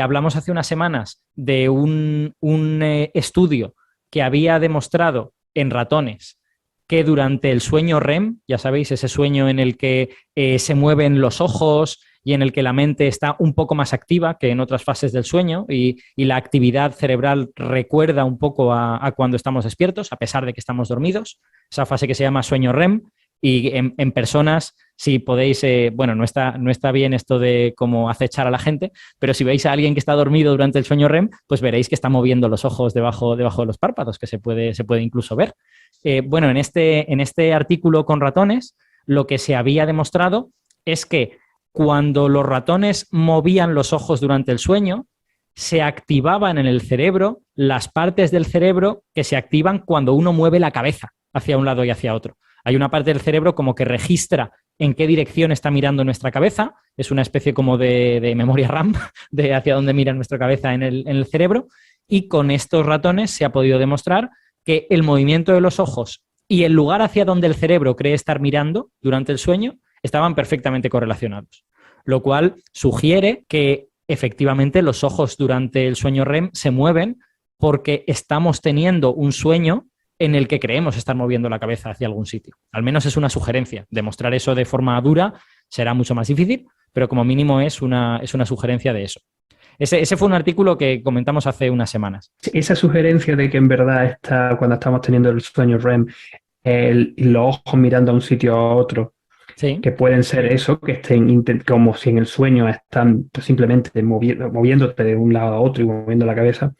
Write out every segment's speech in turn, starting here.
hablamos hace unas semanas de un estudio que había demostrado en ratones que durante el sueño REM, ya sabéis, ese sueño en el que se mueven los ojos y en el que la mente está un poco más activa que en otras fases del sueño y la actividad cerebral recuerda un poco a cuando estamos despiertos, a pesar de que estamos dormidos, esa fase que se llama sueño REM, y en personas, si podéis, bueno, no está bien esto de cómo acechar a la gente, pero si veis a alguien que está dormido durante el sueño REM, pues veréis que está moviendo los ojos debajo de los párpados, que se puede incluso ver. Bueno, en este artículo con ratones, lo que se había demostrado es que cuando los ratones movían los ojos durante el sueño, se activaban en el cerebro las partes del cerebro que se activan cuando uno mueve la cabeza hacia un lado y hacia otro. Hay una parte del cerebro como que registra en qué dirección está mirando nuestra cabeza, es una especie como de memoria RAM de hacia dónde mira nuestra cabeza en el cerebro, y con estos ratones se ha podido demostrar que el movimiento de los ojos y el lugar hacia donde el cerebro cree estar mirando durante el sueño estaban perfectamente correlacionados, lo cual sugiere que efectivamente los ojos durante el sueño REM se mueven porque estamos teniendo un sueño en el que creemos estar moviendo la cabeza hacia algún sitio. Al menos es una sugerencia. Demostrar eso de forma dura será mucho más difícil, pero como mínimo es una sugerencia de eso. Ese fue un artículo que comentamos hace unas semanas. Esa sugerencia de que en verdad está, cuando estamos teniendo el sueño REM, los ojos mirando a un sitio a otro, Sí. que pueden ser eso, que estén como si en el sueño están pues, simplemente moviéndote de un lado a otro y moviendo la cabeza.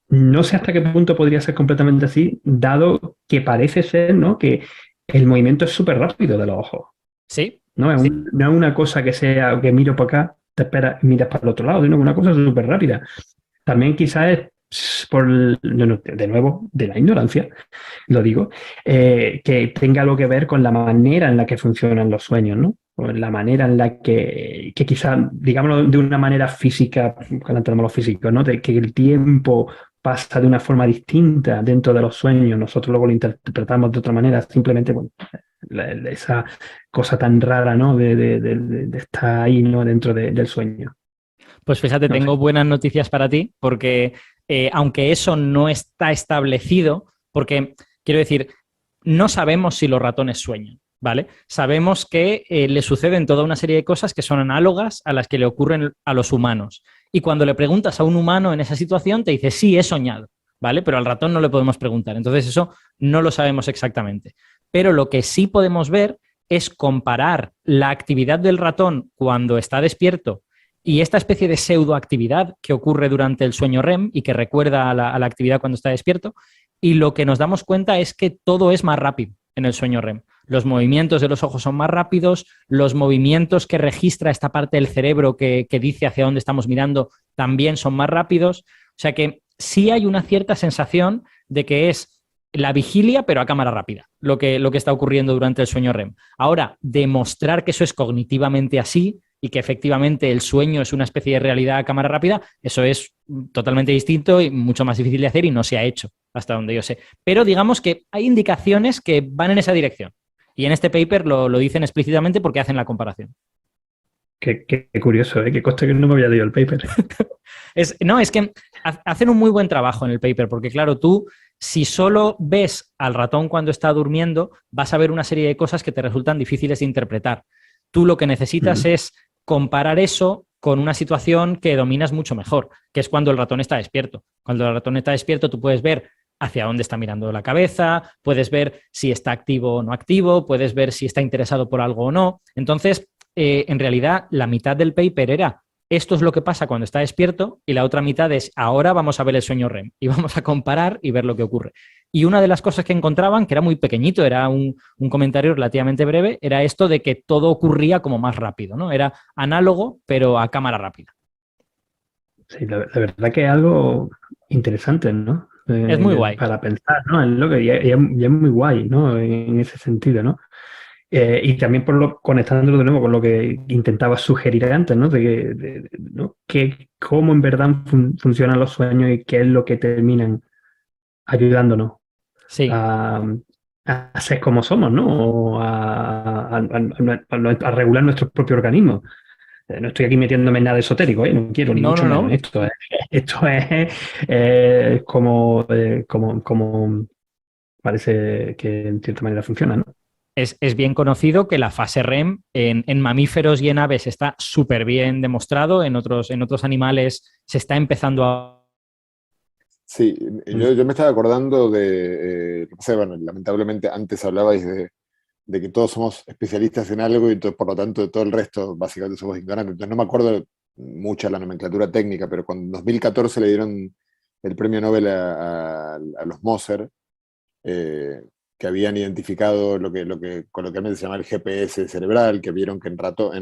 No sé hasta qué punto podría ser completamente así, dado que parece ser, ¿no?, que el movimiento es súper rápido de los ojos. Sí. No es, no es una cosa que sea que miro para acá, te esperas y miras para el otro lado, sino que una cosa súper rápida. También quizás es por, de nuevo, de la ignorancia, lo digo, que tenga algo que ver con la manera en la que funcionan los sueños, ¿no? O la manera en la que quizás, digámoslo de una manera física, cuando tenemos los físicos, ¿no? De que el tiempo pasa de una forma distinta dentro de los sueños, nosotros luego lo interpretamos de otra manera, simplemente, bueno, esa cosa tan rara, ¿no? De estar ahí, ¿no? Dentro del sueño. Pues fíjate, No sé. tengo buenas noticias para ti, porque aunque eso no está establecido, porque quiero decir, no sabemos si los ratones sueñan, ¿vale? Sabemos que le suceden toda una serie de cosas que son análogas a las que le ocurren a los humanos. Y cuando le preguntas a un humano en esa situación, te dice, sí, he soñado, ¿vale? Pero al ratón no le podemos preguntar. Entonces eso no lo sabemos exactamente. Pero lo que sí podemos ver es comparar la actividad del ratón cuando está despierto y esta especie de pseudoactividad que ocurre durante el sueño REM y que recuerda a la actividad cuando está despierto, y lo que nos damos cuenta es que todo es más rápido en el sueño REM. Los movimientos de los ojos son más rápidos, los movimientos que registra esta parte del cerebro que dice hacia dónde estamos mirando también son más rápidos. O sea que sí hay una cierta sensación de que es la vigilia, pero a cámara rápida, lo que está ocurriendo durante el sueño REM. Ahora, demostrar que eso es cognitivamente así y que efectivamente el sueño es una especie de realidad a cámara rápida, eso es totalmente distinto y mucho más difícil de hacer y no se ha hecho hasta donde yo sé. Pero digamos que hay indicaciones que van en esa dirección. Y en este paper lo dicen explícitamente porque hacen la comparación. Qué curioso, ¿eh? Qué coste que no me había leído el paper. Es que hacen un muy buen trabajo en el paper, porque claro, tú, si solo ves al ratón cuando está durmiendo, vas a ver una serie de cosas que te resultan difíciles de interpretar. Tú lo que necesitas es comparar eso con una situación que dominas mucho mejor, que es cuando el ratón está despierto. Cuando el ratón está despierto, tú puedes ver hacia dónde está mirando la cabeza, puedes ver si está activo o no activo, puedes ver si está interesado por algo o no. Entonces, en realidad, la mitad del paper era esto es lo que pasa cuando está despierto y la otra mitad es ahora vamos a ver el sueño REM y vamos a comparar y ver lo que ocurre. Y una de las cosas que encontraban, que era muy pequeñito, era un comentario relativamente breve, era esto de que todo ocurría como más rápido, ¿no? Era análogo, pero a cámara rápida. Sí, la verdad que es algo interesante, ¿no? Es muy guay. Para pensar, ¿no? Es lo que y es muy guay, ¿no? En ese sentido, ¿no? Y también conectándolo de nuevo con lo que intentaba sugerir antes, ¿no? ¿no? Cómo en verdad funcionan los sueños y qué es lo que terminan ayudándonos Sí. a ser como somos, ¿no? O a regular nuestro propio organismo. No estoy aquí metiéndome en nada esotérico, ¿eh? No quiero ni No, mucho no, menos. no. Esto es como parece que en cierta manera funciona, ¿no? Es bien conocido que la fase REM en mamíferos y en aves está súper bien demostrado, en otros animales se está empezando a... Sí, Mm. yo me estaba acordando lo que pasa, bueno, lamentablemente antes hablabais de que todos somos especialistas en algo y por lo tanto de todo el resto básicamente somos ignorantes. Entonces no me acuerdo mucha la nomenclatura técnica, pero cuando en 2014 le dieron el premio Nobel a los Moser, eh, que habían identificado lo que coloquialmente se llama el GPS cerebral, que vieron que en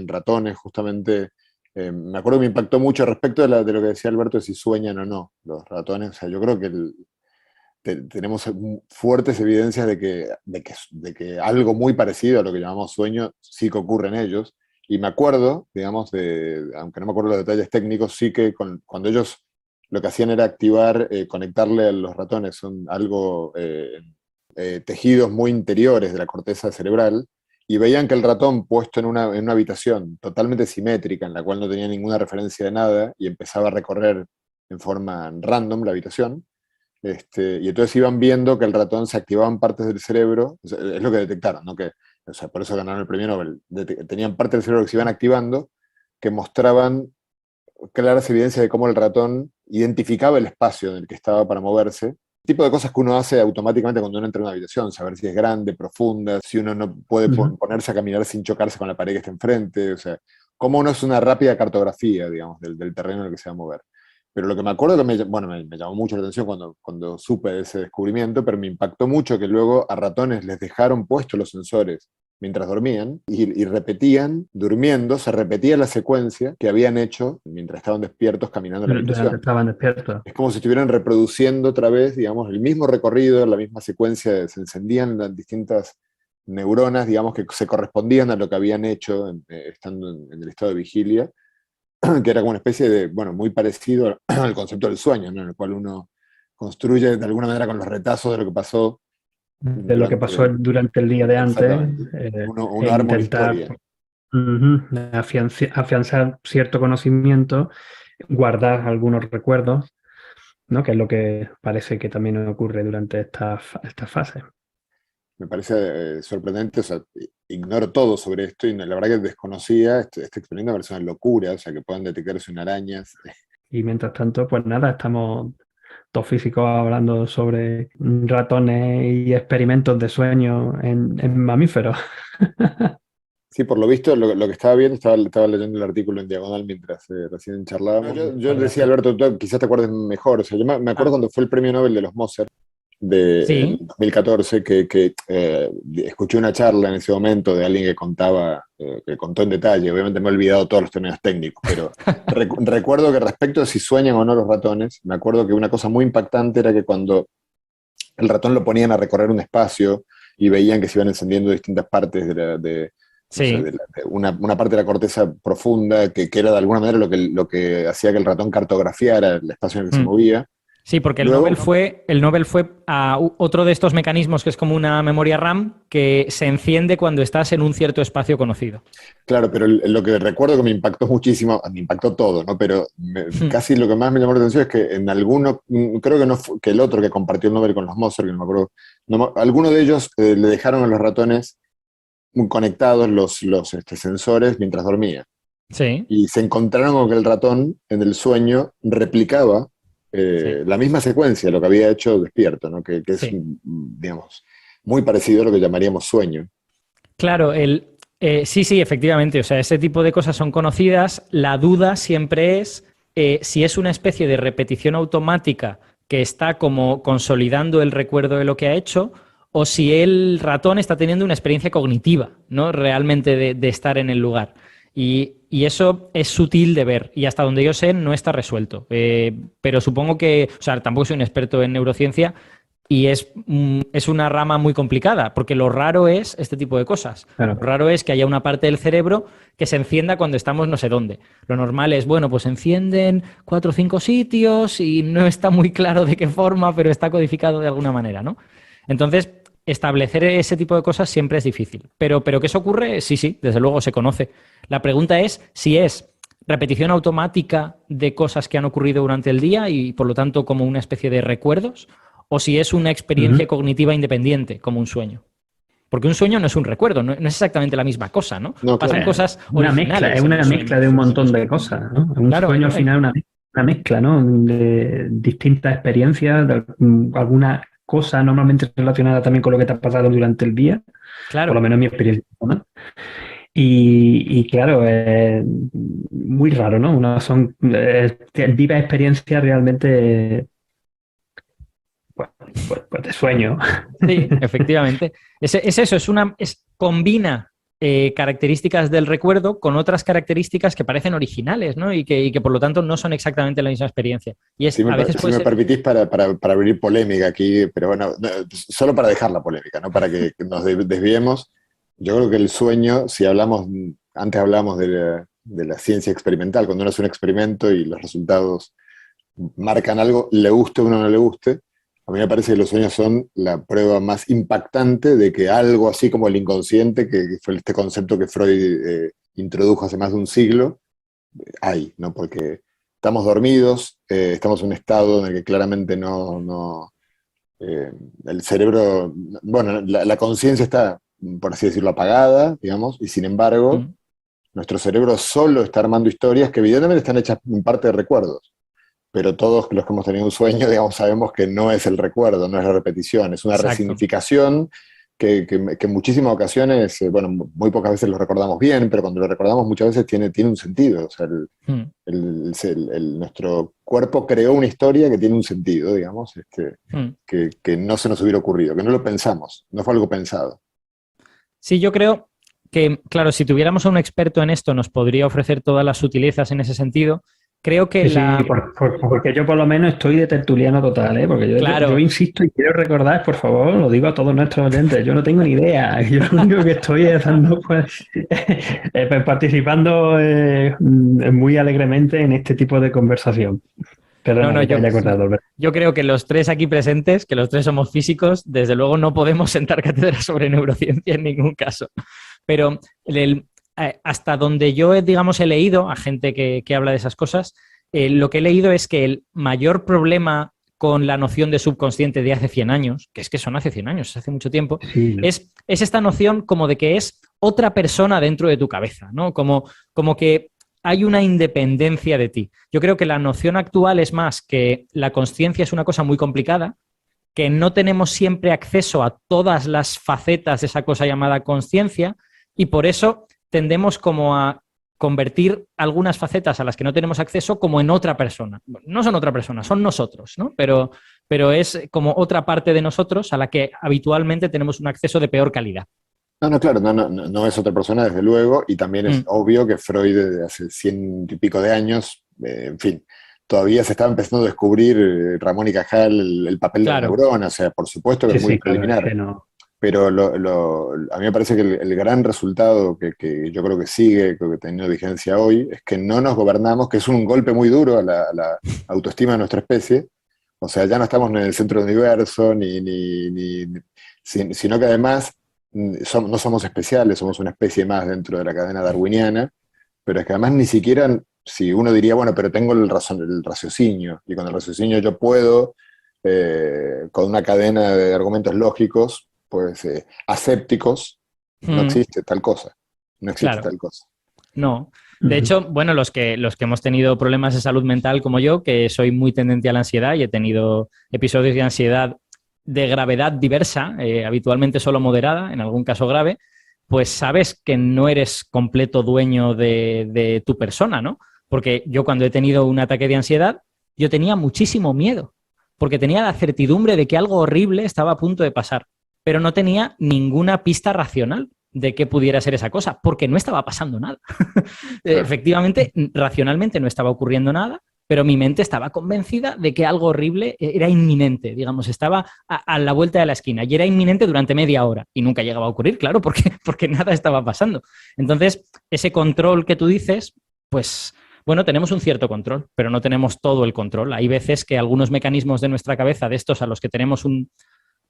ratones justamente, me acuerdo que me impactó mucho respecto de lo que decía Alberto, de si sueñan o no los ratones. O sea, yo creo que tenemos fuertes evidencias de que algo muy parecido a lo que llamamos sueño sí que ocurre en ellos. Y me acuerdo, digamos, aunque no me acuerdo los detalles técnicos, sí que cuando ellos lo que hacían era activar, conectarle a los ratones tejidos muy interiores de la corteza cerebral, y veían que el ratón puesto en una habitación totalmente simétrica, en la cual no tenía ninguna referencia de nada, y empezaba a recorrer en forma random la habitación, y entonces iban viendo que el ratón se activaban partes del cerebro, o sea, es lo que detectaron, ¿no? O sea, por eso ganaron el premio Nobel. Tenían partes del cerebro que se iban activando, que mostraban claras evidencias de cómo el ratón identificaba el espacio en el que estaba para moverse. Tipo de cosas que uno hace automáticamente cuando uno entra en una habitación, saber si es grande, profunda, si uno no puede ponerse a caminar sin chocarse con la pared que está enfrente, o sea, cómo uno es una rápida cartografía, digamos, del terreno en el que se va a mover. Pero lo que me acuerdo que me llamó mucho la atención cuando supe de ese descubrimiento, pero me impactó mucho que luego a ratones les dejaron puestos los sensores mientras dormían y repetían, durmiendo, se repetía la secuencia que habían hecho mientras estaban despiertos caminando en la Durante habitación. estaban despiertos. Es como si estuvieran reproduciendo otra vez, digamos, el mismo recorrido, la misma secuencia, se encendían las distintas neuronas, digamos, que se correspondían a lo que habían hecho estando en el estado de vigilia, que era como una especie de, bueno, muy parecido al concepto del sueño, ¿no? En el cual uno construye de alguna manera con los retazos de lo que pasó De lo que pasó durante, durante el día de antes, exactamente, e uno arma una intentar historia. afianzar cierto conocimiento, guardar algunos recuerdos, ¿no? Que es lo que parece que también ocurre durante esta fase. Me parece sorprendente, o sea, ignoro todo sobre esto y la verdad que desconocía este experimento, me parece una locura, o sea, que puedan detectarse en arañas. Y mientras tanto, pues nada, estamos todos físicos hablando sobre ratones y experimentos de sueño en mamíferos. Sí, por lo visto, lo que estaba viendo, estaba leyendo el artículo en diagonal mientras recién charlábamos. Yo decía, Alberto, tú quizás te acuerdes mejor, o sea, yo me acuerdo cuando fue el premio Nobel de los Moser, del Sí, 2014, que escuché una charla en ese momento de alguien que que contó en detalle, obviamente me he olvidado todos los términos técnicos, pero recuerdo que respecto a si sueñan o no los ratones, me acuerdo que una cosa muy impactante era que cuando el ratón lo ponían a recorrer un espacio y veían que se iban encendiendo distintas partes no sé, sí. una parte de la corteza profunda, que era de alguna manera lo que hacía que el ratón cartografiara el espacio en el que se Mm. movía. Sí, porque Luego, El Nobel fue a otro de estos mecanismos que es como una memoria RAM que se enciende cuando estás en un cierto espacio conocido. claro, pero lo que recuerdo que me impactó muchísimo, me impactó todo, ¿no? Pero casi lo que más me llamó la atención es que en alguno, creo que no que el otro que compartió el Nobel con los Moser, que no me acuerdo, alguno de ellos le dejaron a los ratones conectados los sensores mientras dormía. Sí, Y se encontraron con que el ratón en el sueño replicaba sí, la misma secuencia, lo que había hecho despierto, ¿no? Que es, sí. digamos, muy parecido a lo que llamaríamos sueño. Claro, sí, sí, efectivamente. O sea, ese tipo de cosas son conocidas. La duda siempre es si es una especie de repetición automática que está como consolidando el recuerdo de lo que ha hecho, o si el ratón está teniendo una experiencia cognitiva, ¿no? Realmente de estar en el lugar. Y eso es sutil de ver, y hasta donde yo sé no está resuelto. Pero supongo que, o sea, tampoco soy un experto en neurociencia, y es una rama muy complicada, porque lo raro es este tipo de cosas. Claro. Lo raro es que haya una parte del cerebro que se encienda cuando estamos no sé dónde. Lo normal es, bueno, pues se encienden 4 o 5 sitios y no está muy claro de qué forma, pero está codificado de alguna manera, ¿no? Entonces, establecer ese tipo de cosas siempre es difícil. Pero que eso ocurre, sí, sí, desde luego se conoce. La pregunta es si es repetición automática de cosas que han ocurrido durante el día y por lo tanto como una especie de recuerdos, o si es una experiencia cognitiva independiente, como un sueño. Porque un sueño no es un recuerdo, no es exactamente la misma cosa, ¿no? No, Pasan claro. cosas Una mezcla, originales es en una un sueño. mezcla de un montón de cosas, ¿no? Un Claro, sueño al final es una mezcla, ¿no? De distintas experiencias, de alguna cosa normalmente relacionada también con lo que te ha pasado durante el día, claro. por lo menos en mi experiencia, ¿no? Y claro, es muy raro, ¿no? Son vivas experiencias realmente pues de sueño. Sí, efectivamente. Es eso, combina características del recuerdo con otras características que parecen originales, ¿no? Y que por lo tanto no son exactamente la misma experiencia. Y a veces Si puede me ser... permitís para abrir polémica aquí, pero bueno, solo para dejar la polémica, no para que nos desviemos. Yo creo que el sueño, si hablamos, antes hablábamos de la ciencia experimental, cuando uno hace un experimento y los resultados marcan algo, le guste o no le guste, a mí me parece que los sueños son la prueba más impactante de que algo así como el inconsciente, que fue este concepto que Freud introdujo hace más de un siglo, hay, ¿no? Porque estamos dormidos, estamos en un estado en el que claramente el cerebro, bueno, la conciencia está, por así decirlo, apagada, digamos, y sin embargo, nuestro cerebro solo está armando historias que evidentemente están hechas en parte de recuerdos, pero todos los que hemos tenido un sueño, digamos, sabemos que no es el recuerdo, no es la repetición, es una Exacto. resignificación que en muchísimas ocasiones, bueno, muy pocas veces lo recordamos bien, pero cuando lo recordamos muchas veces tiene un sentido. O sea, nuestro cuerpo creó una historia que tiene un sentido, digamos, que no se nos hubiera ocurrido, que no lo pensamos, no fue algo pensado. Sí, yo creo que, claro, si tuviéramos a un experto en esto, nos podría ofrecer todas las sutilezas en ese sentido. Creo que sí, porque yo por lo menos estoy de tertuliano total, ¿eh? Porque yo insisto y quiero recordar, por favor, lo digo a todos nuestros oyentes, yo no tengo ni idea. Yo lo único que estoy dando, pues, participando muy alegremente en este tipo de conversación. Perdona, que haya acordado, Alberto. Yo creo que los tres aquí presentes, que los tres somos físicos, desde luego no podemos sentar cátedra sobre neurociencia en ningún caso. Pero hasta donde yo, digamos, he leído a gente que habla de esas cosas, lo que he leído es que el mayor problema con la noción de subconsciente de hace 100 años, que es que son hace 100 años, hace mucho tiempo, sí, es esta noción como de que es otra persona dentro de tu cabeza, ¿no? Como que hay una independencia de ti. Yo creo que la noción actual es más que la consciencia es una cosa muy complicada, que no tenemos siempre acceso a todas las facetas de esa cosa llamada consciencia y por eso tendemos como a convertir algunas facetas a las que no tenemos acceso como en otra persona. No son otra persona, son nosotros, ¿no? Pero es como otra parte de nosotros a la que habitualmente tenemos un acceso de peor calidad. No, claro, no es otra persona, desde luego, y también es obvio que Freud desde hace 100 y pico de años, en fin, todavía se estaba empezando a descubrir, Ramón y Cajal, el papel de la neurona, o sea, por supuesto que es muy preliminar. Claro, no. Pero a mí me parece que el gran resultado que yo creo que sigue, creo que teniendo vigencia hoy, es que no nos gobernamos, que es un golpe muy duro a la autoestima de nuestra especie. O sea, ya no estamos en el centro del universo, sino que además no somos especiales, somos una especie más dentro de la cadena darwiniana, pero es que además ni siquiera, si uno diría, bueno, pero tengo el raciocinio, y con el raciocinio yo puedo, con una cadena de argumentos lógicos, pues asépticos, no existe tal cosa. No existe tal cosa. No. De hecho, bueno, los que hemos tenido problemas de salud mental como yo, que soy muy tendente a la ansiedad y he tenido episodios de ansiedad de gravedad diversa, habitualmente solo moderada, en algún caso grave, pues sabes que no eres completo dueño de tu persona, ¿no? Porque yo cuando he tenido un ataque de ansiedad, yo tenía muchísimo miedo, porque tenía la certidumbre de que algo horrible estaba a punto de pasar, pero no tenía ninguna pista racional de qué pudiera ser esa cosa, porque no estaba pasando nada. Efectivamente, racionalmente no estaba ocurriendo nada, pero mi mente estaba convencida de que algo horrible era inminente, digamos, estaba a la vuelta de la esquina y era inminente durante media hora y nunca llegaba a ocurrir, claro, porque nada estaba pasando. Entonces, ese control que tú dices, pues, bueno, tenemos un cierto control, pero no tenemos todo el control. Hay veces que algunos mecanismos de nuestra cabeza, de estos a los que tenemos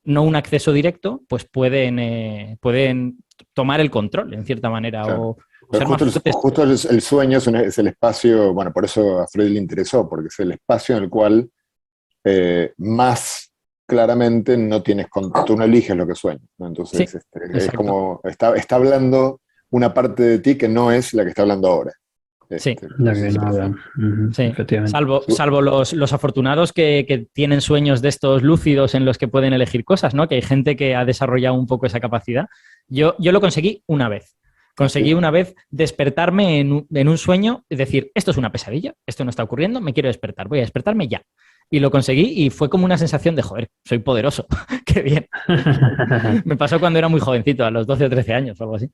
no un acceso directo, pues pueden tomar el control, en cierta manera, claro. Pero ser más fuertes. justo el sueño es el espacio, bueno, por eso a Freud le interesó, porque es el espacio en el cual más claramente no tienes tú no eliges lo que sueñas, ¿no? Sí, Entonces es exacto. como, está hablando una parte de ti que no es la que está hablando ahora. Sí. Ya No sé que si no me hablan. explico. Ujú, Sí, efectivamente. salvo los afortunados que tienen sueños de estos lúcidos en los que pueden elegir cosas, ¿no? Que hay gente que ha desarrollado un poco esa capacidad. Yo lo conseguí una vez. ¿Sí? Conseguí una vez despertarme en un sueño y decir, esto es una pesadilla, esto no está ocurriendo, me quiero despertar, voy a despertarme ya. Y lo conseguí y fue como una sensación de, joder, soy poderoso, qué bien. Me pasó cuando era muy jovencito, a los 12 o 13 años o algo así.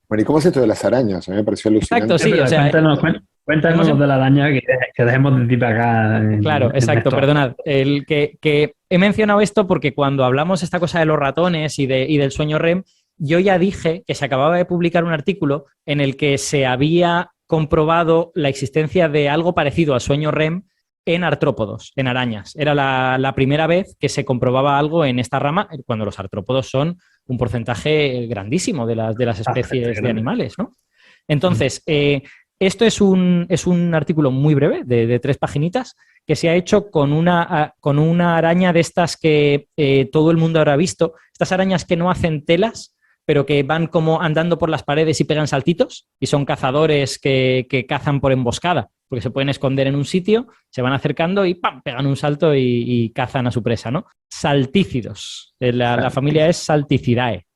Bueno, ¿y cómo es esto de las arañas? A mí me pareció Exacto, alucinante. Es sí, o verdad, sea, hemos, cuéntanos de la araña que dejemos de divagar claro, en exacto, esto. perdonad. El que he mencionado esto porque cuando hablamos esta cosa de los ratones y del sueño REM, yo ya dije que se acababa de publicar un artículo en el que se había comprobado la existencia de algo parecido al sueño REM en artrópodos, en arañas. Era la primera vez que se comprobaba algo en esta rama, cuando los artrópodos son un porcentaje grandísimo de las Bastante especies de grande. animales, ¿no? Entonces, esto es un artículo muy breve, de 3 paginitas, que se ha hecho con una araña de estas que todo el mundo habrá visto, estas arañas que no hacen telas, pero que van como andando por las paredes y pegan saltitos, y son cazadores que cazan por emboscada, porque se pueden esconder en un sitio, se van acercando y ¡pam!, pegan un salto y cazan a su presa, ¿no? Saltícidos. La familia es Salticidae.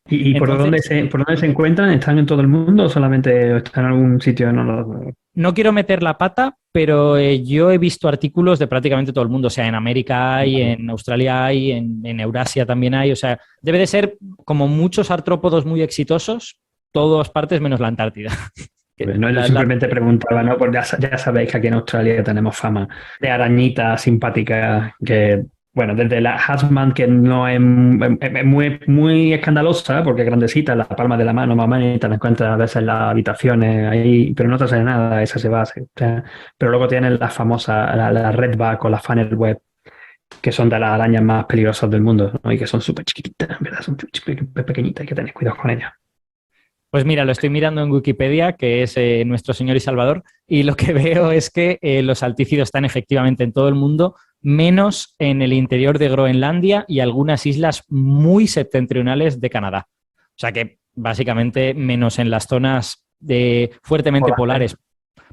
¿Y Entonces, por dónde se encuentran? ¿Están en todo el mundo o solamente están en algún sitio? no quiero meter la pata, pero yo he visto artículos de prácticamente todo el mundo. O sea, en América hay, Vale. en Australia hay, en Eurasia también hay. O sea, debe de ser como muchos artrópodos muy exitosos, todas partes menos la Antártida. No, yo simplemente preguntaba, ¿no? Porque ya sabéis que aquí en Australia tenemos fama de arañitas simpáticas que, bueno, desde la Hazman, que no es muy, muy escandalosa, porque es grandecita, la palma de la mano más o menos, y te la encuentras a veces en las habitaciones ahí, pero no te sale nada, esa se va. Pero luego tienes la famosa, la redback o la funnel web, que son de las arañas más peligrosas del mundo, ¿no? Y que son súper chiquititas, en verdad, son súper pequeñitas, hay que tener cuidado con ellas. Pues mira, lo estoy mirando en Wikipedia, que es Nuestro Señor y Salvador, y lo que veo es que los altícidos están efectivamente en todo el mundo, menos en el interior de Groenlandia y algunas islas muy septentrionales de Canadá. O sea que básicamente menos en las zonas fuertemente Hola, polares.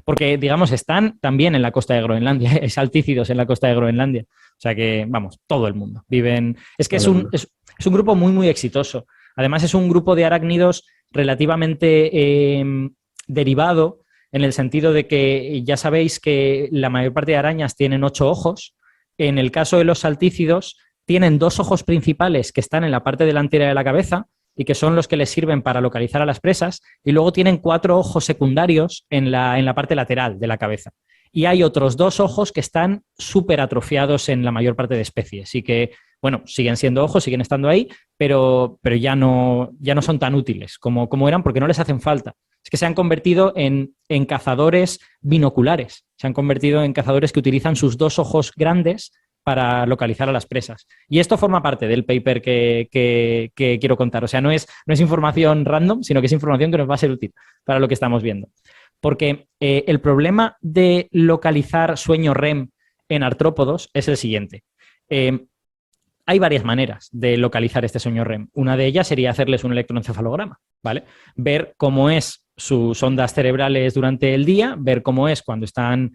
Porque, digamos, están también en la costa de Groenlandia, es altícidos en la costa de Groenlandia. O sea que, vamos, todo el mundo. Viven. Es que es un grupo muy, muy exitoso. Además, es un grupo de arácnidos relativamente derivado, en el sentido de que ya sabéis que la mayor parte de arañas tienen 8 ojos. En el caso de los saltícidos, tienen 2 ojos principales que están en la parte delantera de la cabeza y que son los que les sirven para localizar a las presas, y luego tienen 4 ojos secundarios en la parte lateral de la cabeza. Y hay otros 2 ojos que están súper atrofiados en la mayor parte de especies y que, bueno, siguen siendo ojos, siguen estando ahí, pero ya no son tan útiles como eran porque no les hacen falta. Es que se han convertido en cazadores binoculares, se han convertido en cazadores que utilizan sus 2 ojos grandes para localizar a las presas. Y esto forma parte del paper que quiero contar. O sea, no es información random, sino que es información que nos va a ser útil para lo que estamos viendo. Porque el problema de localizar sueño REM en artrópodos es el siguiente. Hay varias maneras de localizar este sueño REM. Una de ellas sería hacerles un electroencefalograma, ¿vale? Ver cómo es sus ondas cerebrales durante el día, ver cómo es cuando están,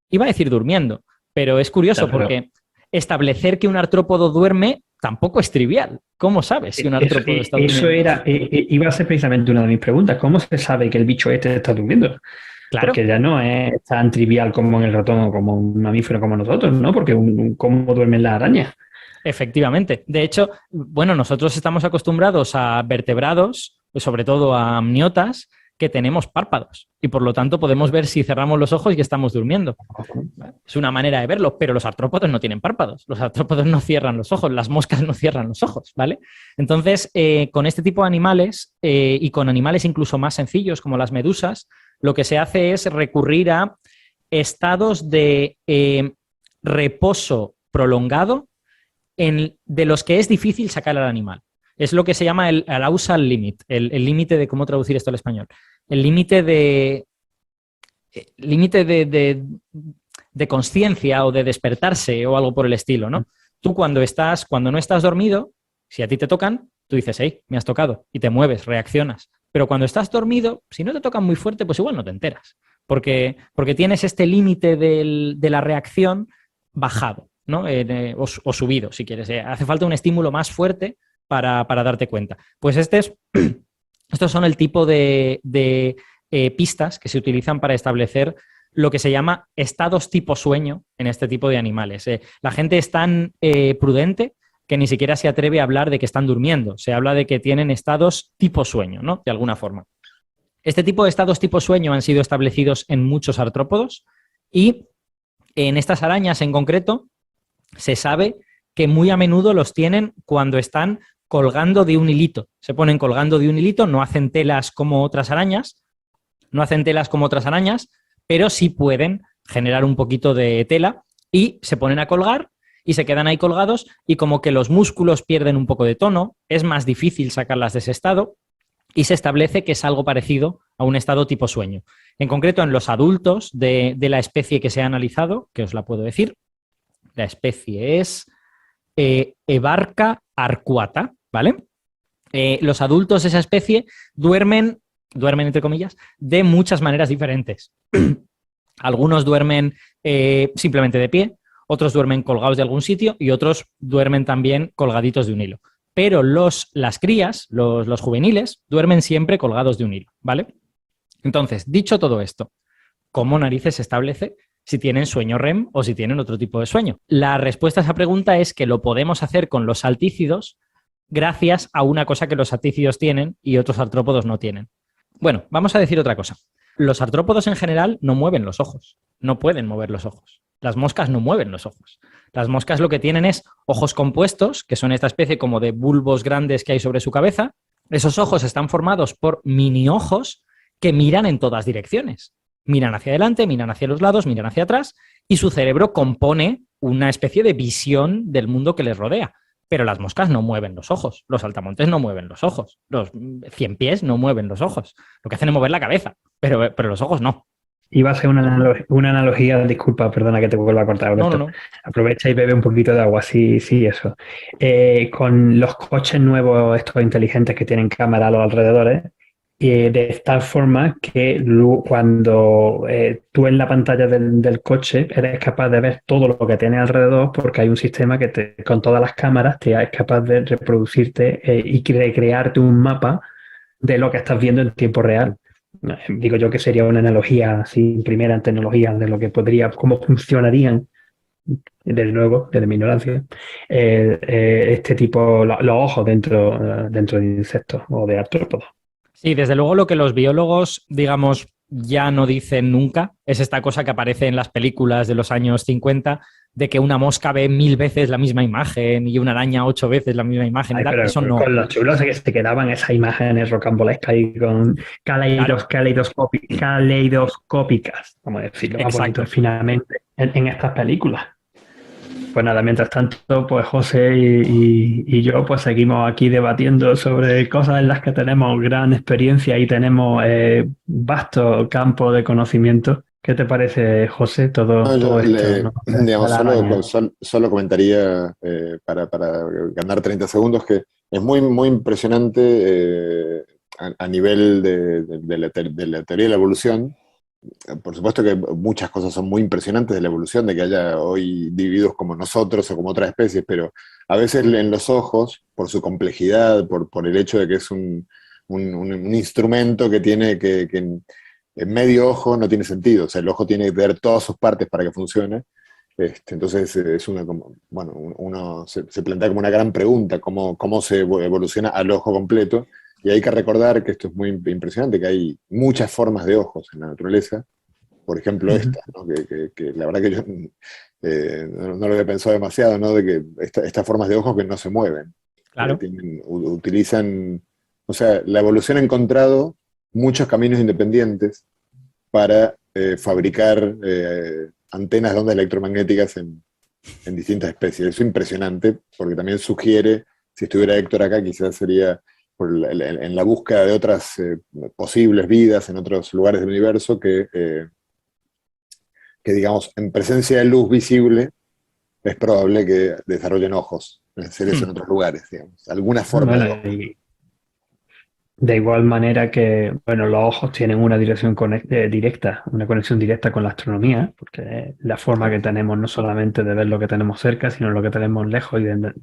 iba a decir durmiendo, pero es curioso porque establecer que un artrópodo duerme tampoco es trivial. ¿Cómo sabes si un artrópodo está Eso durmiendo? iba a ser precisamente una de mis preguntas. ¿Cómo se sabe que el bicho este está durmiendo? Claro, Porque ya no es tan trivial como en el ratón o como un mamífero como nosotros, ¿no? Porque cómo duermen las arañas. efectivamente. De hecho, bueno, nosotros estamos acostumbrados a vertebrados, sobre todo a amniotas, que tenemos párpados y por lo tanto podemos ver si cerramos los ojos y estamos durmiendo. Es una manera de verlo, pero los artrópodos no tienen párpados. Los artrópodos no cierran los ojos, las moscas no cierran los ojos, ¿vale? Entonces, con este tipo de animales y con animales incluso más sencillos como las medusas, lo que se hace es recurrir a estados de reposo prolongado de los que es difícil sacar al animal. Es lo que se llama el arousal limit, el límite de, ¿cómo traducir esto al español? El límite de consciencia o de despertarse o algo por el estilo, ¿no? Tú cuando no estás dormido, si a ti te tocan, tú dices, hey, me has tocado, y te mueves, reaccionas. Pero cuando estás dormido, si no te tocan muy fuerte, pues igual no te enteras, porque tienes este límite de la reacción bajado, ¿no? O subido, si quieres. Hace falta un estímulo más fuerte para darte cuenta. Pues estos son el tipo de pistas que se utilizan para establecer lo que se llama estados tipo sueño en este tipo de animales. La gente es tan prudente que ni siquiera se atreve a hablar de que están durmiendo. Se habla de que tienen estados tipo sueño, ¿no? De alguna forma. Este tipo de estados tipo sueño han sido establecidos en muchos artrópodos y en estas arañas en concreto se sabe que muy a menudo los tienen cuando están colgando de un hilito. Se ponen colgando de un hilito, no hacen telas como otras arañas, pero sí pueden generar un poquito de tela y se ponen a colgar y se quedan ahí colgados y como que los músculos pierden un poco de tono, es más difícil sacarlas de ese estado y se establece que es algo parecido a un estado tipo sueño. En concreto, en los adultos de la especie que se ha analizado, que os la puedo decir, la especie es Evarca arcuata, ¿vale? Los adultos de esa especie duermen entre comillas, de muchas maneras diferentes. Algunos duermen simplemente de pie, otros duermen colgados de algún sitio y otros duermen también colgaditos de un hilo. Pero las crías, los juveniles, duermen siempre colgados de un hilo, ¿vale? Entonces, dicho todo esto, ¿cómo narices se establece si tienen sueño REM o si tienen otro tipo de sueño? La respuesta a esa pregunta es que lo podemos hacer con los saltícidos gracias a una cosa que los saltícidos tienen y otros artrópodos no tienen. Bueno, vamos a decir otra cosa. Los artrópodos en general no mueven los ojos, no pueden mover los ojos. Las moscas no mueven los ojos. Las moscas lo que tienen es ojos compuestos, que son esta especie como de bulbos grandes que hay sobre su cabeza. Esos ojos están formados por mini ojos que miran en todas direcciones. Miran hacia adelante, miran hacia los lados, miran hacia atrás y su cerebro compone una especie de visión del mundo que les rodea. Pero las moscas no mueven los ojos, los saltamontes no mueven los ojos, los ciempiés no mueven los ojos. Lo que hacen es mover la cabeza, pero los ojos no. Iba a ser una analogía, disculpa, perdona que te vuelva a cortar, Alberto. No. Aprovecha y bebe un poquito de agua, sí, eso. Con los coches nuevos, estos inteligentes que tienen cámara a los alrededores, de tal forma que cuando tú en la pantalla del coche eres capaz de ver todo lo que tiene alrededor porque hay un sistema que con todas las cámaras es capaz de reproducirte y recrearte un mapa de lo que estás viendo en tiempo real. Digo yo que sería una analogía así, primera en tecnología de lo que cómo funcionarían, de nuevo, desde mi ignorancia, este tipo, los ojos dentro de insectos o de artrópodos. Sí, desde luego lo que los biólogos, digamos, ya no dicen nunca es esta cosa que aparece en las películas de los años 50 de que una mosca ve 1000 veces la misma imagen y una araña 8 veces la misma imagen. Pero eso no. Con los chulos que se quedaban esas imágenes rocambolescas y con caleidoscópicas, vamos a decirlo más bonito finalmente, en estas películas. Pues nada, mientras tanto, pues José y yo pues seguimos aquí debatiendo sobre cosas en las que tenemos gran experiencia y tenemos vasto campo de conocimiento. ¿Qué te parece, José, todo esto? Digamos, solo comentaría para ganar 30 segundos que es muy, muy impresionante a nivel de la teoría de la evolución. Por supuesto que muchas cosas son muy impresionantes de la evolución, de que haya hoy individuos como nosotros o como otras especies, pero a veces en los ojos, por su complejidad, por el hecho de que es un instrumento que tiene que en medio ojo no tiene sentido, o sea, el ojo tiene que ver todas sus partes para que funcione. Entonces es uno se plantea como una gran pregunta, cómo se evoluciona al ojo completo. Y hay que recordar que esto es muy impresionante, que hay muchas formas de ojos en la naturaleza. Por ejemplo, esta, ¿no? que la verdad que yo no lo había pensado demasiado, ¿no? De que estas formas de ojos que no se mueven. Claro. Utilizan, o sea, la evolución ha encontrado muchos caminos independientes para fabricar antenas de ondas electromagnéticas en distintas especies. Eso es impresionante, porque también sugiere si estuviera Héctor acá, quizás sería en la búsqueda de otras posibles vidas en otros lugares del universo que, digamos, en presencia de luz visible, es probable que desarrollen ojos, seres en otros lugares, digamos. Alguna forma Bueno, de ojo. y de igual manera que, bueno, los ojos tienen una dirección directa, una conexión directa con la astronomía, porque es la forma que tenemos no solamente de ver lo que tenemos cerca, sino lo que tenemos lejos y de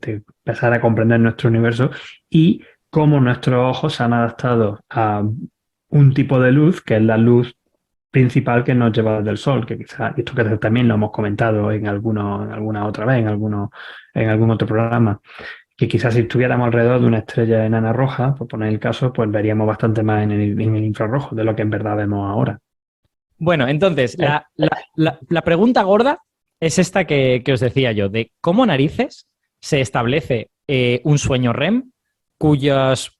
empezar a comprender nuestro universo y cómo nuestros ojos se han adaptado a un tipo de luz, que es la luz principal que nos lleva del Sol, que quizás, esto que también lo hemos comentado en alguna otra vez, en algún otro programa, que quizás si estuviéramos alrededor de una estrella enana roja, por poner el caso, pues veríamos bastante más en el infrarrojo de lo que en verdad vemos ahora. Bueno, entonces, la pregunta gorda es esta que os decía yo, de cómo narices se establece un sueño REM cuyas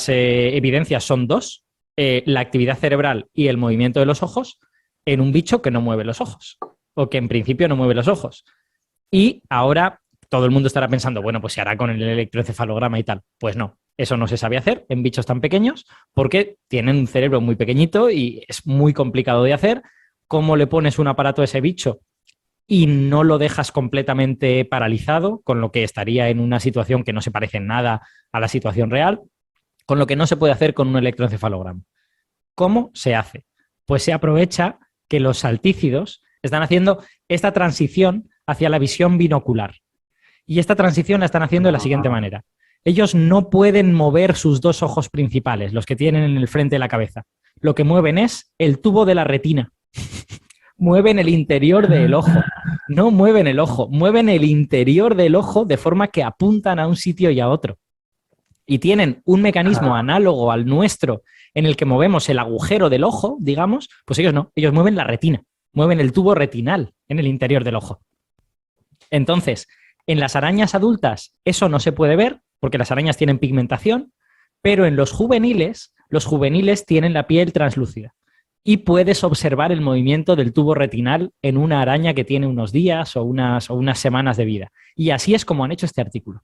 evidencias son dos, la actividad cerebral y el movimiento de los ojos, en un bicho que no mueve los ojos, o que en principio no mueve los ojos. Y ahora todo el mundo estará pensando, bueno, pues se hará con el electroencefalograma y tal. Pues no, eso no se sabe hacer en bichos tan pequeños porque tienen un cerebro muy pequeñito y es muy complicado de hacer. ¿Cómo le pones un aparato a ese bicho y no lo dejas completamente paralizado, con lo que estaría en una situación que no se parece en nada a la situación real, con lo que no se puede hacer con un electroencefalograma? ¿Cómo se hace? Pues se aprovecha que los saltícidos están haciendo esta transición hacia la visión binocular. Y esta transición la están haciendo de la siguiente manera. Ellos no pueden mover sus dos ojos principales, los que tienen en el frente de la cabeza. Lo que mueven es el tubo de la retina. Mueven el interior del ojo. No mueven el ojo, mueven el interior del ojo de forma que apuntan a un sitio y a otro. Y tienen un mecanismo análogo al nuestro en el que movemos el agujero del ojo, digamos, pues ellos no, ellos mueven la retina, mueven el tubo retinal en el interior del ojo. Entonces, en las arañas adultas eso no se puede ver porque las arañas tienen pigmentación, pero en los juveniles tienen la piel translúcida y puedes observar el movimiento del tubo retinal en una araña que tiene unos días o unas semanas de vida. Y así es como han hecho este artículo.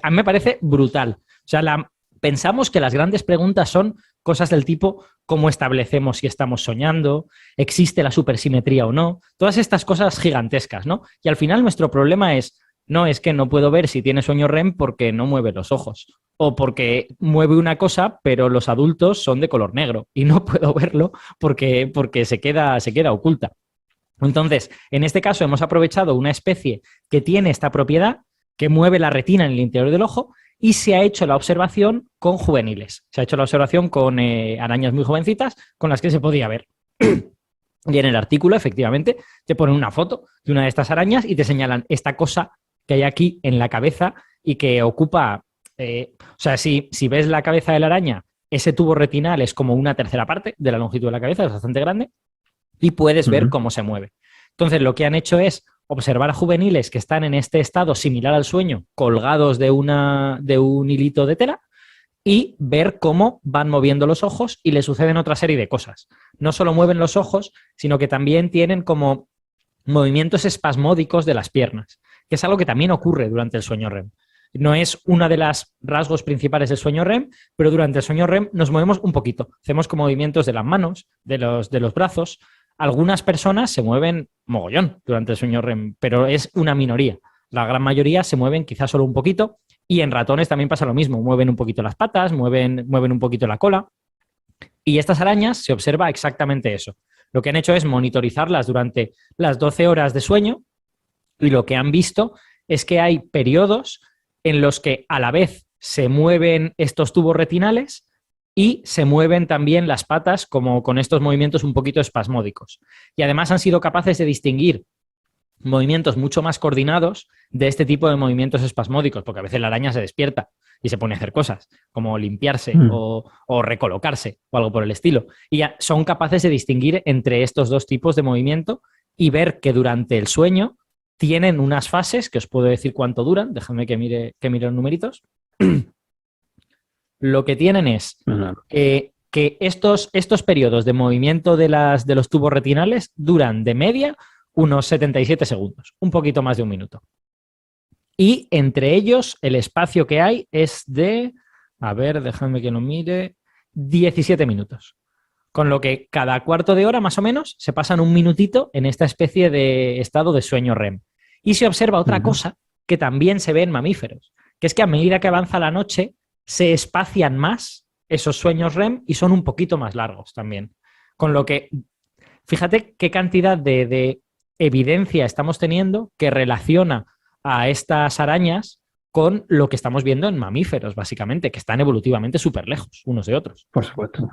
A mí me parece brutal. O sea, pensamos que las grandes preguntas son cosas del tipo cómo establecemos si estamos soñando, existe la supersimetría o no, todas estas cosas gigantescas, ¿no? Y al final nuestro problema es que no puedo ver si tiene sueño REM porque no mueve los ojos o porque mueve una cosa pero los adultos son de color negro y no puedo verlo porque se queda oculta. Entonces, en este caso hemos aprovechado una especie que tiene esta propiedad, que mueve la retina en el interior del ojo, y se ha hecho la observación con juveniles. Se ha hecho la observación con arañas muy jovencitas con las que se podía ver. Y en el artículo, efectivamente, te ponen una foto de una de estas arañas y te señalan esta cosa que hay aquí en la cabeza y que ocupa... o sea, si ves la cabeza de la araña, ese tubo retinal es como una tercera parte de la longitud de la cabeza, es bastante grande, y puedes ver cómo se mueve. Entonces, lo que han hecho es observar a juveniles que están en este estado similar al sueño, colgados de un hilito de tela, y ver cómo van moviendo los ojos y le suceden otra serie de cosas. No solo mueven los ojos, sino que también tienen como movimientos espasmódicos de las piernas, que es algo que también ocurre durante el sueño REM. No es uno de los rasgos principales del sueño REM, pero durante el sueño REM nos movemos un poquito. Hacemos como movimientos de las manos, de los brazos. Algunas personas se mueven mogollón durante el sueño REM, pero es una minoría. La gran mayoría se mueven quizás solo un poquito, y en ratones también pasa lo mismo. Mueven un poquito las patas, mueven un poquito la cola. Y estas arañas se observa exactamente eso. Lo que han hecho es monitorizarlas durante las 12 horas de sueño, y lo que han visto es que hay periodos en los que a la vez se mueven estos tubos retinales y se mueven también las patas como con estos movimientos un poquito espasmódicos. Y además han sido capaces de distinguir movimientos mucho más coordinados de este tipo de movimientos espasmódicos, porque a veces la araña se despierta y se pone a hacer cosas, como limpiarse o recolocarse o algo por el estilo. Y ya son capaces de distinguir entre estos dos tipos de movimiento y ver que durante el sueño tienen unas fases, que os puedo decir cuánto duran, déjame que mire los numeritos. Lo que tienen es que estos periodos de movimiento de los tubos retinales duran de media unos 77 segundos, un poquito más de un minuto. Y entre ellos el espacio que hay es de, a ver, déjame que lo mire, 17 minutos. Con lo que cada cuarto de hora más o menos se pasan un minutito en esta especie de estado de sueño REM. Y se observa otra cosa que también se ve en mamíferos, que es que a medida que avanza la noche se espacian más esos sueños REM y son un poquito más largos también. Con lo que, fíjate qué cantidad de evidencia estamos teniendo que relaciona a estas arañas con lo que estamos viendo en mamíferos, básicamente, que están evolutivamente súper lejos unos de otros. Por supuesto.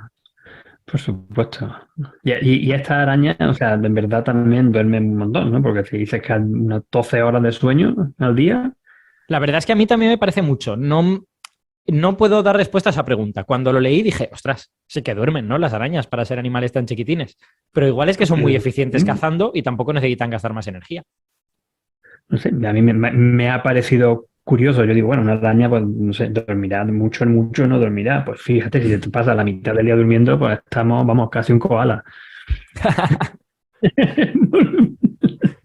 Por supuesto. Y esta araña, o sea, en verdad también duermen un montón, ¿no? Porque si dices que hay unas 12 horas de sueño al día. La verdad es que a mí también me parece mucho. No puedo dar respuesta a esa pregunta. Cuando lo leí dije, ostras, sí que duermen, ¿no? Las arañas para ser animales tan chiquitines. Pero igual es que son muy eficientes cazando y tampoco necesitan gastar más energía. No sé, a mí me ha parecido curioso. Yo digo, bueno, una araña, pues no sé, dormirá mucho, no dormirá. Pues fíjate, si te pasa la mitad del día durmiendo, pues vamos, casi un koala.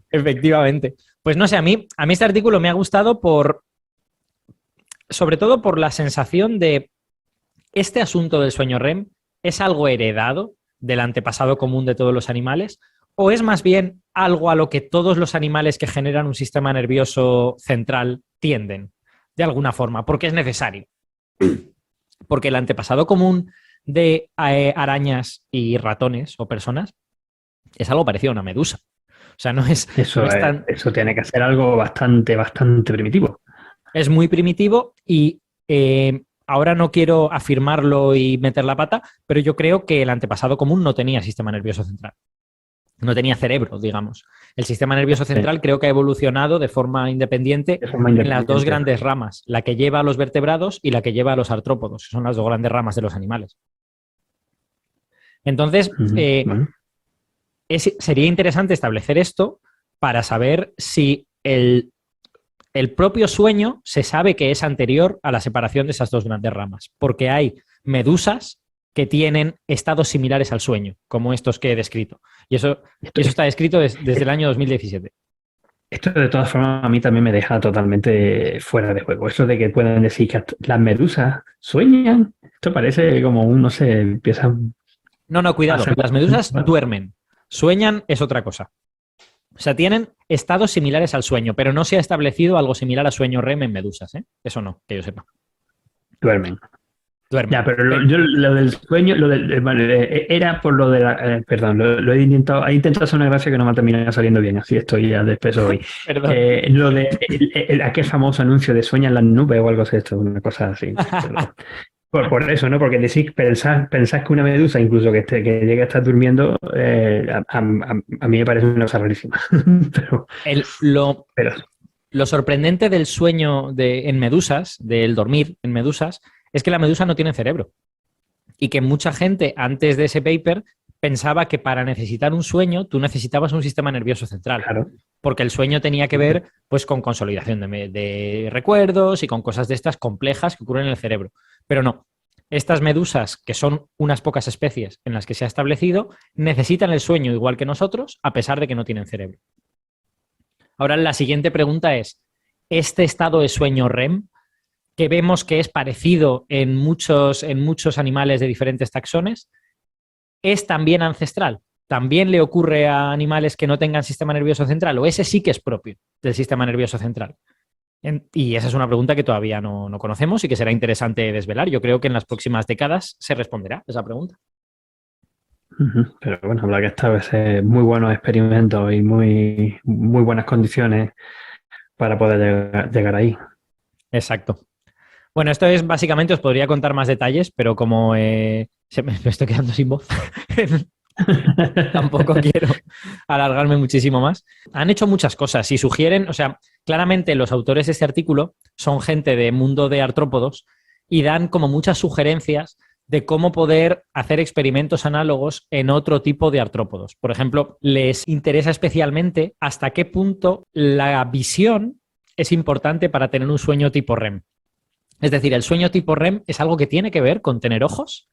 Efectivamente. Pues no sé, a mí este artículo me ha gustado sobre todo por la sensación de este asunto del sueño REM es algo heredado del antepasado común de todos los animales o es más bien algo a lo que todos los animales que generan un sistema nervioso central tienden, de alguna forma, porque es necesario. Porque el antepasado común de arañas y ratones o personas es algo parecido a una medusa. O sea, no es tan... Eso tiene que ser algo bastante primitivo. Es muy primitivo y ahora no quiero afirmarlo y meter la pata, pero yo creo que el antepasado común no tenía sistema nervioso central. No tenía cerebro, digamos. El sistema nervioso central creo que ha evolucionado de forma independiente en las dos grandes ramas, la que lleva a los vertebrados y la que lleva a los artrópodos, que son las dos grandes ramas de los animales. Entonces, sería interesante establecer esto para saber si el propio sueño se sabe que es anterior a la separación de esas dos grandes ramas, porque hay medusas que tienen estados similares al sueño, como estos que he descrito. Y eso está descrito desde el año 2017. Esto, de todas formas, a mí también me deja totalmente fuera de juego. Eso de que pueden decir que las medusas sueñan, esto parece como no sé, empiezan... No, cuidado, las medusas duermen. Sueñan es otra cosa. O sea, tienen estados similares al sueño, pero no se ha establecido algo similar a sueño REM en medusas, ¿eh? Eso no, que yo sepa. Duermen. Ya, pero yo lo del sueño, era por lo de la... perdón, lo he intentado hacer una gracia que no me ha terminado saliendo bien, así estoy ya de espeso hoy. Lo de aquel famoso anuncio de sueña en las nubes o algo así, esto, una cosa así. Por eso, ¿no? Porque pensás que una medusa, incluso que llegue a estar durmiendo, a mí me parece una cosa rarísima. Lo sorprendente del sueño en medusas, del dormir en medusas, es que la medusa no tiene cerebro. Y que mucha gente, antes de ese paper, pensaba que para necesitar un sueño, tú necesitabas un sistema nervioso central. Claro. Porque el sueño tenía que ver pues, con consolidación de recuerdos y con cosas de estas complejas que ocurren en el cerebro. Pero no. Estas medusas, que son unas pocas especies en las que se ha establecido, necesitan el sueño igual que nosotros, a pesar de que no tienen cerebro. Ahora, la siguiente pregunta es, ¿este estado de sueño REM, que vemos que es parecido en muchos animales de diferentes taxones, es también ancestral? ¿También le ocurre a animales que no tengan sistema nervioso central? ¿O ese sí que es propio del sistema nervioso central? Y esa es una pregunta que todavía no conocemos y que será interesante desvelar. Yo creo que en las próximas décadas se responderá esa pregunta. Pero bueno, habrá que establecer muy buenos experimentos y muy buenas condiciones para poder llegar ahí. Exacto. Bueno, esto es básicamente, os podría contar más detalles, pero como me estoy quedando sin voz, tampoco quiero alargarme muchísimo más. Han hecho muchas cosas y sugieren, o sea, claramente los autores de este artículo son gente de mundo de artrópodos y dan como muchas sugerencias de cómo poder hacer experimentos análogos en otro tipo de artrópodos. Por ejemplo, les interesa especialmente hasta qué punto la visión es importante para tener un sueño tipo REM. Es decir, ¿el sueño tipo REM es algo que tiene que ver con tener ojos?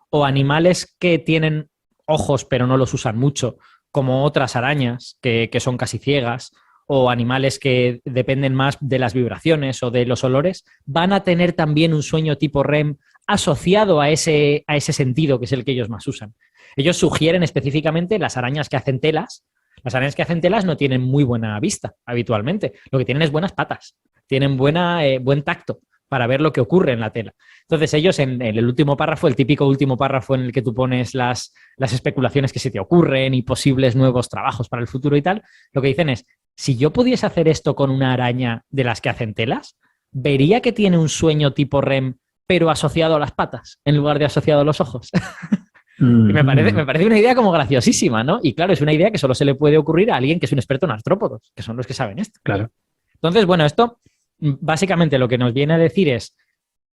¿O animales que tienen ojos pero no los usan mucho, como otras arañas que son casi ciegas, o animales que dependen más de las vibraciones o de los olores, van a tener también un sueño tipo REM asociado a ese sentido que es el que ellos más usan. Ellos sugieren específicamente las arañas que hacen telas. Las arañas que hacen telas no tienen muy buena vista habitualmente. Lo que tienen es buenas patas. Tienen buen tacto para ver lo que ocurre en la tela. Entonces ellos en el último párrafo, el típico último párrafo en el que tú pones las especulaciones que se te ocurren y posibles nuevos trabajos para el futuro y tal, lo que dicen es, si yo pudiese hacer esto con una araña de las que hacen telas, vería que tiene un sueño tipo REM, pero asociado a las patas en lugar de asociado a los ojos. Y me parece una idea como graciosísima, ¿no? Y claro, es una idea que solo se le puede ocurrir a alguien que es un experto en artrópodos, que son los que saben esto. Claro. Entonces, bueno, esto básicamente lo que nos viene a decir es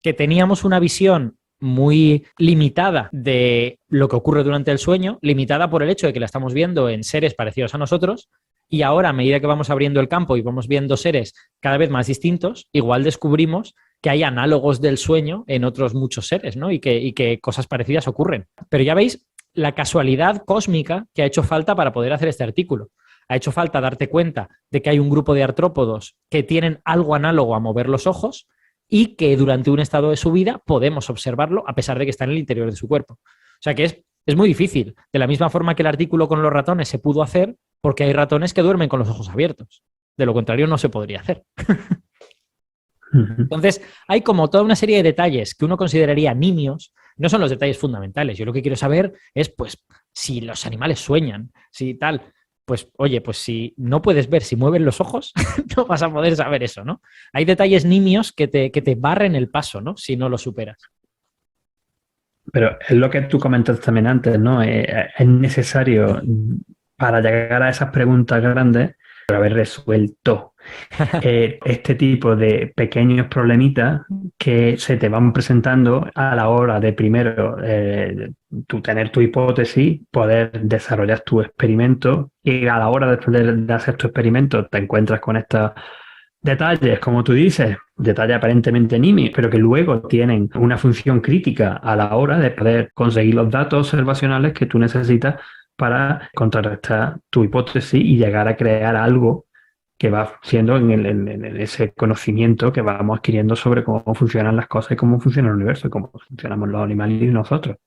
que teníamos una visión muy limitada de lo que ocurre durante el sueño, limitada por el hecho de que la estamos viendo en seres parecidos a nosotros, y ahora, a medida que vamos abriendo el campo y vamos viendo seres cada vez más distintos, igual descubrimos que hay análogos del sueño en otros muchos seres, ¿no? Y que cosas parecidas ocurren. Pero ya veis la casualidad cósmica que ha hecho falta para poder hacer este artículo. Ha hecho falta darte cuenta de que hay un grupo de artrópodos que tienen algo análogo a mover los ojos y que durante un estado de su vida podemos observarlo a pesar de que está en el interior de su cuerpo. O sea que es muy difícil. De la misma forma que el artículo con los ratones se pudo hacer porque hay ratones que duermen con los ojos abiertos. De lo contrario, no se podría hacer. Entonces, hay como toda una serie de detalles que uno consideraría nimios, no son los detalles fundamentales. Yo lo que quiero saber es, pues, si los animales sueñan, si tal. Pues, oye, pues si no puedes ver si mueven los ojos, no vas a poder saber eso, ¿no? Hay detalles nimios que te barren el paso, ¿no? Si no lo superas. Pero es lo que tú comentaste también antes, ¿no? Es necesario, para llegar a esas preguntas grandes, haber resuelto este tipo de pequeños problemitas que se te van presentando a la hora de primero tú tener tu hipótesis, poder desarrollar tu experimento, y a la hora de hacer tu experimento te encuentras con estos detalles, como tú dices, detalles aparentemente nimios, pero que luego tienen una función crítica a la hora de poder conseguir los datos observacionales que tú necesitas para contrarrestar tu hipótesis y llegar a crear algo que va siendo en ese conocimiento que vamos adquiriendo sobre cómo funcionan las cosas y cómo funciona el universo y cómo funcionamos los animales y nosotros.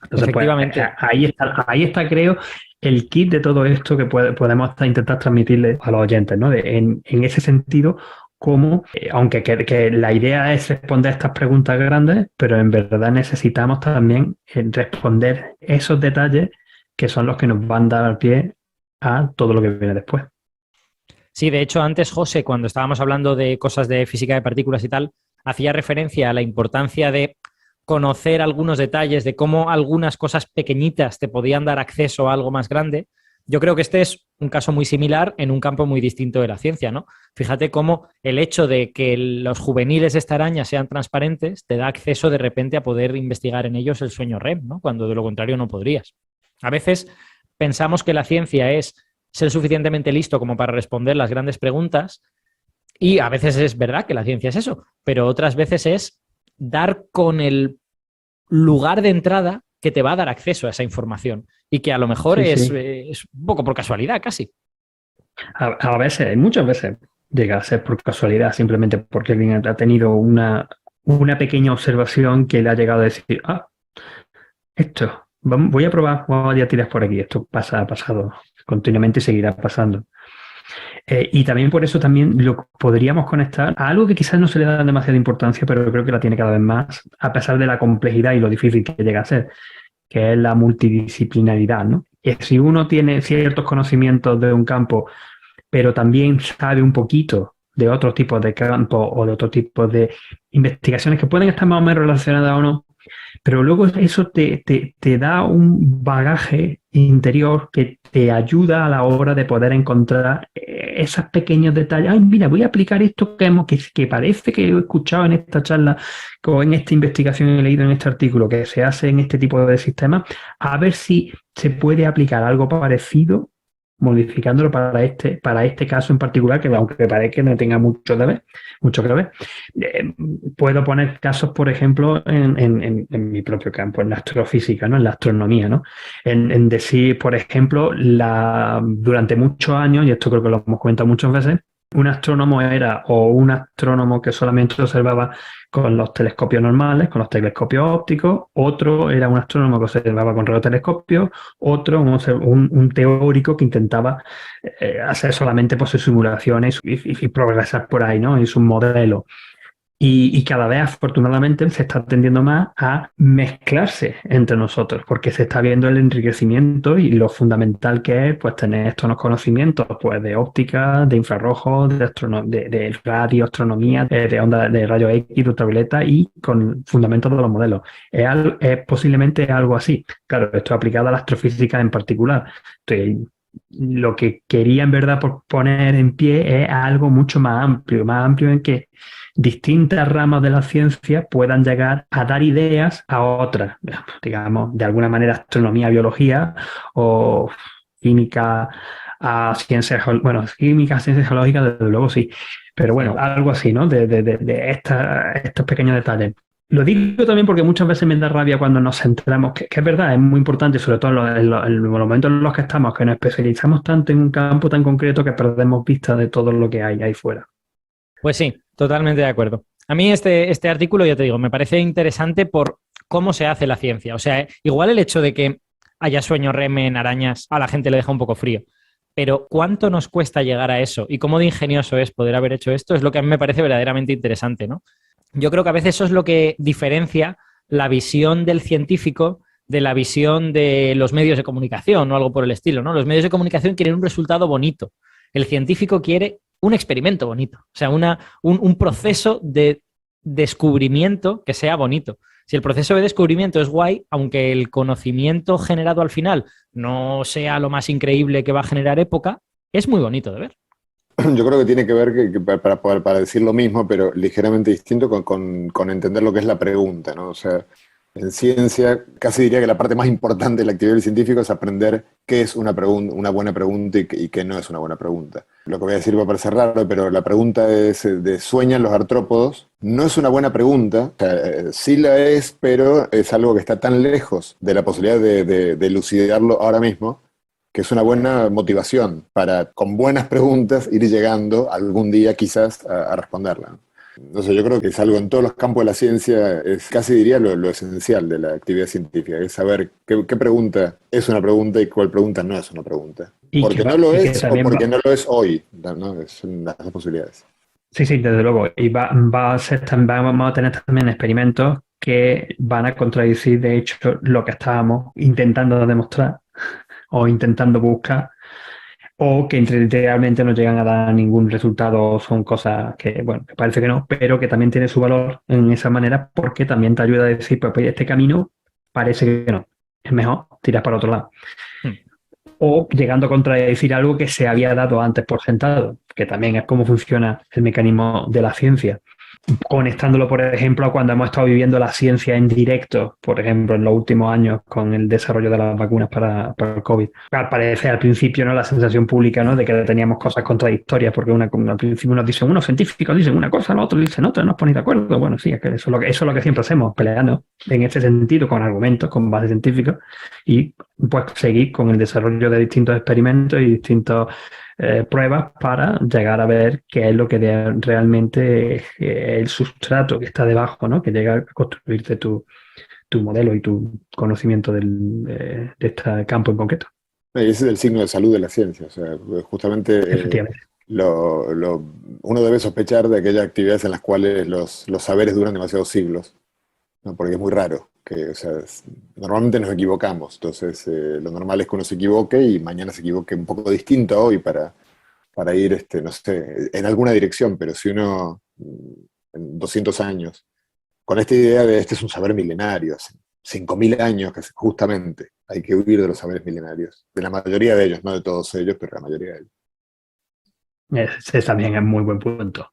Entonces, efectivamente. Pues, ahí está, creo, el kit de todo esto que podemos intentar transmitirle a los oyentes, ¿no? En ese sentido, como, aunque que la idea es responder estas preguntas grandes, pero en verdad necesitamos también responder esos detalles que son los que nos van a dar pie a todo lo que viene después. Sí, de hecho, antes, José, cuando estábamos hablando de cosas de física de partículas y tal, hacía referencia a la importancia de conocer algunos detalles, de cómo algunas cosas pequeñitas te podían dar acceso a algo más grande. Yo creo que este es un caso muy similar en un campo muy distinto de la ciencia, ¿no? Fíjate cómo el hecho de que los juveniles de esta araña sean transparentes te da acceso de repente a poder investigar en ellos el sueño REM, ¿no? Cuando de lo contrario no podrías. A veces pensamos que la ciencia es ser suficientemente listo como para responder las grandes preguntas, y a veces es verdad que la ciencia es eso, pero otras veces es dar con el lugar de entrada que te va a dar acceso a esa información y que a lo mejor es un poco por casualidad casi. A veces, muchas veces llega a ser por casualidad, simplemente porque alguien ha tenido una pequeña observación que le ha llegado a decir, esto, voy a probar, voy a tirar por aquí, esto ha pasado continuamente y seguirá pasando. Y también por eso también lo podríamos conectar a algo que quizás no se le da demasiada importancia, pero creo que la tiene cada vez más, a pesar de la complejidad y lo difícil que llega a ser, que es la multidisciplinaridad, ¿no? Y si uno tiene ciertos conocimientos de un campo, pero también sabe un poquito de otros tipos de campos o de otros tipos de investigaciones que pueden estar más o menos relacionadas o no, pero luego eso te da un bagaje interior que te ayuda a la hora de poder encontrar esos pequeños detalles. Ay, mira, voy a aplicar esto que parece que he escuchado en esta charla o en esta investigación he leído en este artículo que se hace en este tipo de sistemas, a ver si se puede aplicar algo parecido modificándolo para este caso en particular, que aunque parece que no tenga mucho que ver. Puedo poner casos, por ejemplo, en mi propio campo, en la astrofísica, ¿no? En la astronomía, ¿no? En decir, por ejemplo, durante muchos años, y esto creo que lo hemos comentado muchas veces, un astrónomo era o un astrónomo que solamente observaba con los telescopios normales, con los telescopios ópticos, otro era un astrónomo que observaba con radiotelescopios, otro un teórico que intentaba hacer solamente pues, sus simulaciones y progresar por ahí, ¿no? Y sus modelos. Y cada vez, afortunadamente, se está tendiendo más a mezclarse entre nosotros, porque se está viendo el enriquecimiento y lo fundamental que es pues, tener estos conocimientos pues, de óptica, de infrarrojos, de radio, astronomía, de onda de rayos X, de ultravioleta y con fundamentos de los modelos. Es posiblemente algo así. Claro, esto es aplicado a la astrofísica en particular. Entonces, lo que quería en verdad poner en pie es algo mucho más amplio en que distintas ramas de la ciencia puedan llegar a dar ideas a otras, digamos, de alguna manera astronomía, biología o química a ciencias, bueno, química, ciencias geológicas, desde luego sí, pero bueno, algo así, ¿no? De estos pequeños detalles. Lo digo también porque muchas veces me da rabia cuando nos centramos, que es verdad, es muy importante, sobre todo en los momentos en los que estamos, que nos especializamos tanto en un campo tan concreto que perdemos vista de todo lo que hay ahí fuera. Pues sí, totalmente de acuerdo. A mí este artículo, ya te digo, me parece interesante por cómo se hace la ciencia. O sea, igual el hecho de que haya sueño REM en arañas a la gente le deja un poco frío. Pero ¿cuánto nos cuesta llegar a eso? Y cómo de ingenioso es poder haber hecho esto, es lo que a mí me parece verdaderamente interesante, ¿no? Yo creo que a veces eso es lo que diferencia la visión del científico de la visión de los medios de comunicación o algo por el estilo, ¿no? Los medios de comunicación quieren un resultado bonito. El científico quiere un experimento bonito, o sea, un proceso de descubrimiento que sea bonito. Si el proceso de descubrimiento es guay, aunque el conocimiento generado al final no sea lo más increíble que va a generar época, es muy bonito de ver. Yo creo que tiene que ver, para decir lo mismo, pero ligeramente distinto, con entender lo que es la pregunta, ¿no? O sea, en ciencia, casi diría que la parte más importante de la actividad del científico es aprender qué es una buena pregunta y qué no es una buena pregunta. Lo que voy a decir va a parecer raro, pero la pregunta de ¿sueñan los artrópodos? No es una buena pregunta, o sea, sí la es, pero es algo que está tan lejos de la posibilidad de elucidarlo ahora mismo, que es una buena motivación para, con buenas preguntas, ir llegando algún día quizás a responderla. Entonces yo creo que es algo en todos los campos de la ciencia, es casi diría lo esencial de la actividad científica, es saber qué pregunta es una pregunta y cuál pregunta no es una pregunta. Porque no lo es o porque no lo es hoy, ¿no? Son las dos posibilidades. Sí, desde luego. Y vamos a tener también experimentos que van a contradecir, de hecho, lo que estábamos intentando demostrar o intentando buscar, o que realmente no llegan a dar ningún resultado, son cosas que, bueno, que parece que no, pero que también tiene su valor en esa manera porque también te ayuda a decir, pues este camino parece que no, es mejor tirar para otro lado. O llegando a contradecir algo que se había dado antes por sentado, que también es cómo funciona el mecanismo de la ciencia. Conectándolo, por ejemplo, a cuando hemos estado viviendo la ciencia en directo, por ejemplo, en los últimos años con el desarrollo de las vacunas para el COVID. Al parecer, al principio, ¿no? La sensación pública, ¿no? De que teníamos cosas contradictorias, porque al principio nos dicen, unos científicos dicen una cosa, los otros dicen otra, no os ponéis de acuerdo. Bueno, sí, es que eso es lo que siempre hacemos, peleando en este sentido, con argumentos, con bases científicas, y pues seguir con el desarrollo de distintos experimentos y distintos pruebas para llegar a ver qué es lo que realmente el sustrato que está debajo, ¿no? Que llega a construirte tu modelo y tu conocimiento de este campo en concreto. Y ese es el signo de salud de la ciencia. O sea, justamente Efectivamente. uno debe sospechar de aquellas actividades en las cuales los saberes duran demasiados siglos, ¿no? Porque es muy raro. O sea, normalmente nos equivocamos, entonces lo normal es que uno se equivoque y mañana se equivoque un poco distinto a hoy para ir, no sé, en alguna dirección, pero si uno en 200 años, con esta idea de este es un saber milenario, hace 5.000 años que justamente hay que huir de los saberes milenarios, de la mayoría de ellos, no de todos ellos, pero la mayoría de ellos. Ese también es muy buen punto.